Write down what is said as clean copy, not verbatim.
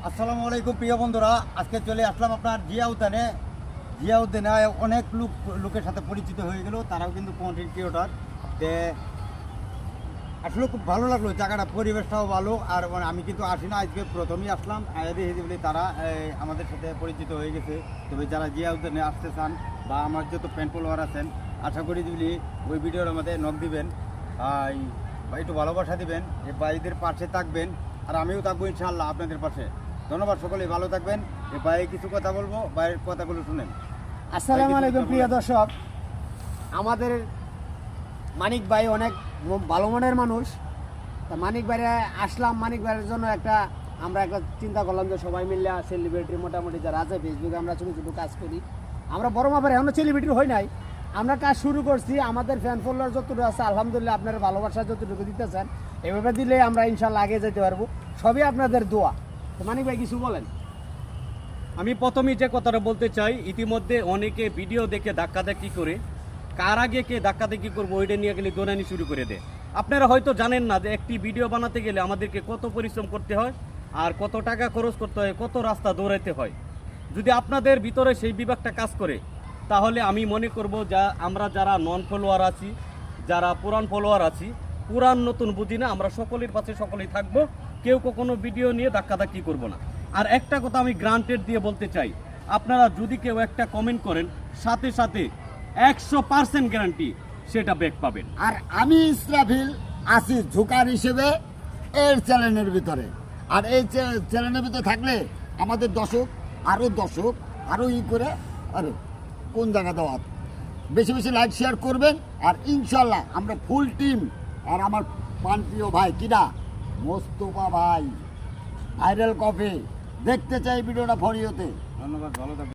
আসসালামু আলাইকুম প্রিয় বন্ধুরা, আজকে চলে আসলাম আপনার জিয়া উদ্যানে অনেক লোকের সাথে পরিচিত হয়ে গেল, তারাও কিন্তু কন্টেন্ট ক্রিয়েটর। আসলে খুব ভালো লাগলো, জায়গাটা পরিবেশটাও ভালো। আর আমি কিন্তু আসি না, আজকে প্রথমেই আসলাম, বলে তারা আমাদের সাথে পরিচিত হয়ে গেছে। তবে যারা জিয়া উদ্যানে আসতে চান বা আমার যত ফ্যান ফলোয়ার আছেন, আশা করি দিবলি ওই ভিডিওর আমাদের নক দিবেন, একটু ভালোবাসা দিবেন, এই ভাইদের পাশে থাকবেন, আর আমিও থাকবো ইনশাআল্লাহ আপনাদের পাশে। ধন্যবাদ, সকলেই ভালো থাকবেন। এই ভাই কিছু কথা বলবো, ভাইয়ের কথাগুলো শুনেন। আসসালামু আলাইকুম প্রিয় দর্শক, আমাদের মানিক ভাই অনেক ভালো মনের মানুষ। তা মানিক ভাইরে আসলাম, মানিক ভাইয়ের জন্য আমরা একটা চিন্তা করলাম যে সবাই মিলে সেলিব্রিটি মোটামুটি যারা আছে ফেসবুকে আমরা ছোটো ছোটো কাজ করি, আমরা বড় মাপের এখনও সেলিব্রিটি হই নাই, আমরা কাজ শুরু করছি। আমাদের ফ্যান ফলোয়ার যতটুকু আছে আলহামদুলিল্লাহ, আপনার ভালোবাসা যতটুকু দিতেছেন এভাবে দিলে আমরা ইনশাল্লাহ আগে যেতে পারবো, সবই আপনাদের দোয়া। তো মানিক ভাই কিছু বলেন। আমি প্রথমেই যে কথাটা বলতে চাই, ইতিমধ্যে অনেকে ভিডিও দেখে ধাক্কাধাক্কি করে কার আগে কে ধাক্কাধাক্কি করবো ওইটা নিয়ে গেলে দৌড়ানি শুরু করে দেয়। আপনারা হয়তো জানেন না যে একটি ভিডিও বানাতে গেলে আমাদেরকে কত পরিশ্রম করতে হয়, আর কত টাকা খরচ করতে হয়, কত রাস্তা দৌড়াইতে হয়। যদি আপনাদের ভিতরে সেই বিভাগটা কাজ করে, তাহলে আমি মনে করব যা আমরা যারা নন ফলোয়ার আছি, যারা পুরান ফলোয়ার আছি, পুরান নতুন বুঝি না, আমরা সকলের পাশে সকলেই থাকবো, কেউ কখনো ভিডিও নিয়ে ধাক্কাধাক্কি করবো না। আর একটা কথা আমি গ্রান্টেড দিয়ে বলতে চাই, আপনারা যদি কেউ একটা কমেন্ট করেন, সাথে সাথে 100% গ্যারান্টি সেটা ব্যাক পাবেন। আর আমি ইসরাফিল আছি ঝুকার হিসেবে এর চ্যানেলের ভিতরে। আর এই চ্যানেলের ভিতরে থাকলে আমাদের দর্শক আরও করে আরে কোন জায়গা দেওয়া বেশি বেশি লাইক শেয়ার করবেন। আর ইনশাল্লাহ আমরা ফুল টিম, আর আমার প্রিয় ভাই কিনা মোস্তফা ভাই ভাইরাল কফি দেখতে চাই ভিডিওটা ফরিওতে। ধন্যবাদ, ভালো থাকবেন।